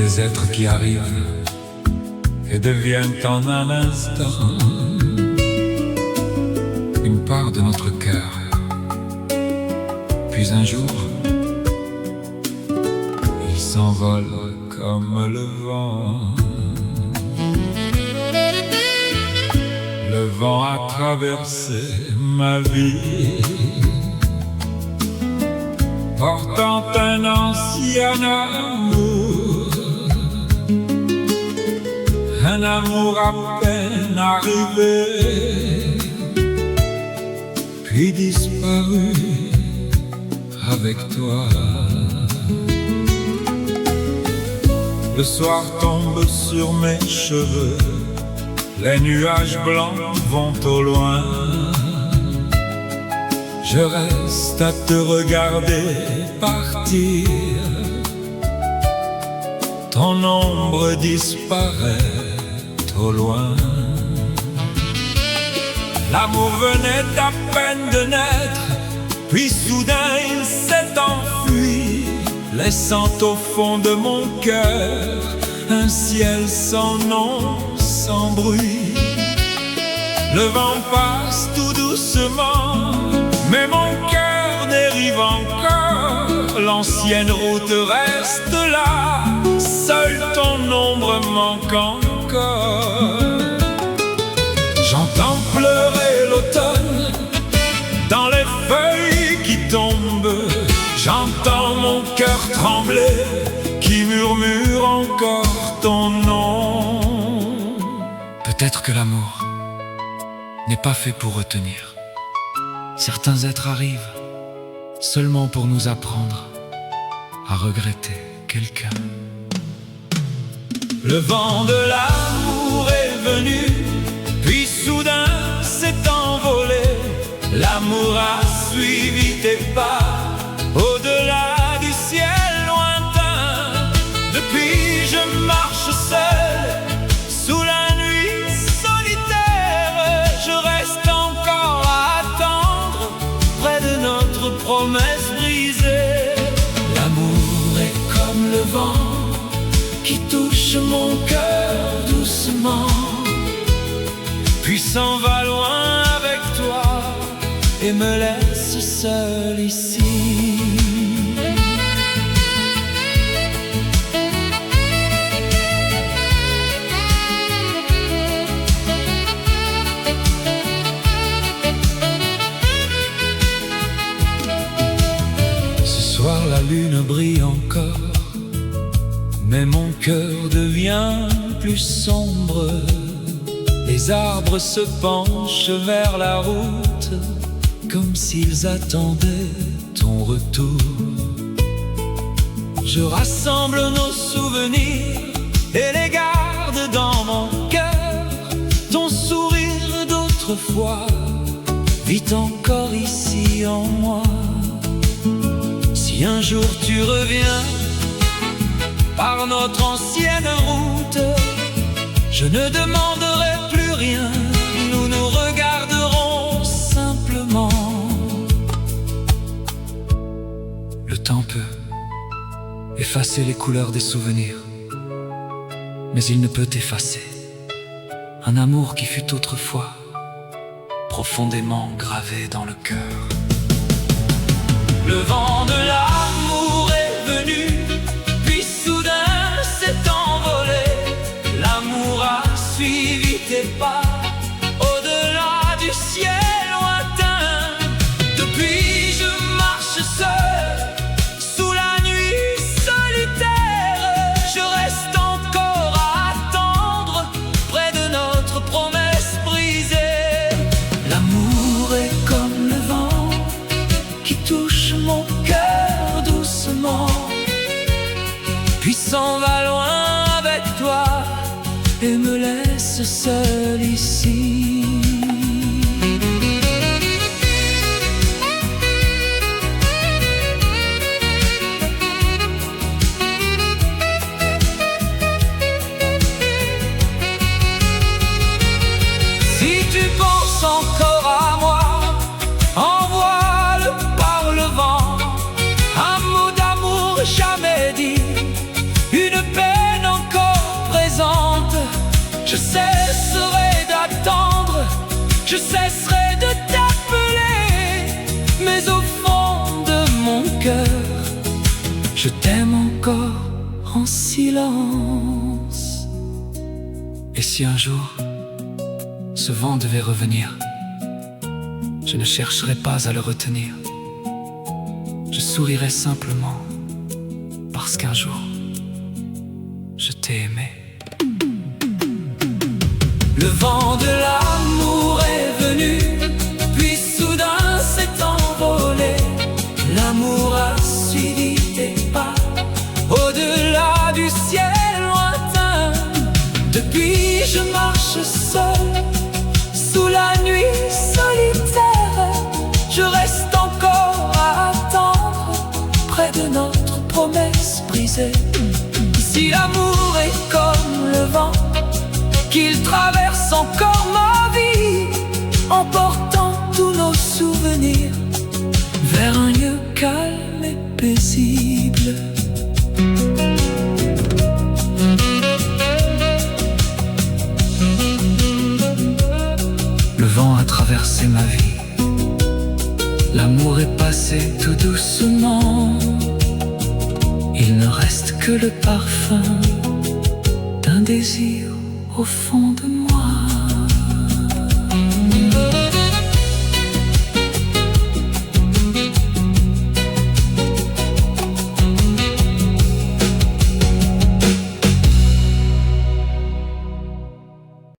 des êtres qui arrivent et deviennent en un instant une part de notre cœur. Puis un jour, ils s'envolent comme le vent. Le vent a traversé ma vie, portant un ancien amour, un amour à peine arrivé, puis disparu avec toi. Le soir tombe sur mes cheveux, les nuages blancs vont au loin. Je reste à te regarder partir. Ton ombre disparaît au loin. L'amour venait à peine de naître, puis soudain il s'est enfui, laissant au fond de mon cœur un ciel sans nom, sans bruit. Le vent passe tout doucement, mais mon cœur dérive encore. L'ancienne route reste là, seule ton ombre manque encore. J'entends pleurer l'automne dans les feuilles qui tombent. J'entends mon cœur trembler qui murmure encore ton nom. Peut-être que l'amour n'est pas fait pour retenir. Certains êtres arrivent seulement pour nous apprendre à regretter quelqu'un. Le vent de l'amour est venu, puis soudain s'est envolé. L'amour a suivi tes pas au-delà du ciel lointain. Depuis je marche seul sous la nuit solitaire. Je reste encore à attendre près de notre promesse brisée. L'amour est comme le vent qui touche mon cœur doucement, puis s'en va loin avec toi et me laisse seul ici. Ce soir la lune brille encore, mais mon cœur devient plus sombre. Les arbres se penchent vers la route, comme s'ils attendaient ton retour. Je rassemble nos souvenirs et les garde dans mon cœur. Ton sourire d'autrefois vit encore ici en moi. Si un jour tu reviens par notre ancienne route, je ne demanderai plus rien, nous nous regarderons simplement. Le temps peut effacer les couleurs des souvenirs, mais il ne peut effacer un amour qui fut autrefois profondément gravé dans le cœur. Le vent de l'amour est venu, puis soudain s'est envolé. L'amour a suivi tes pas au-delà du ciel lointain. Depuis je marche seul sous la nuit solitaire. Je reste encore à attendre près de notre promesse brisée. L'amour est comme le vent qui touche mon cœur doucement, puis s'en va loin avec toi et me laisse seul ici. Si tu penses encore à moi, envoie-le par le vent, un mot d'amour jamais dit, une peine Je t'aime encore en silence. Et si un jour ce vent devait revenir, je ne chercherai pas à le retenir. Je sourirai simplement parce qu'un jour je t'ai aimé. Le vent de l'amour est venu, puis soudain s'est envolé. L'amour a suivi tes pas au-delà du ciel lointain. Depuis je marche seul sous la nuit solitaire. Je reste encore à attendre près de notre promesse brisée. Si l'amour est comme le vent, qu'il traverse encore ma vie, emportant tous nos souvenirs vers un lieu calme et paisible. Le vent a traversé ma vie, l'amour est passé tout doucement. Il ne reste que le parfum d'un désir au fond de moi.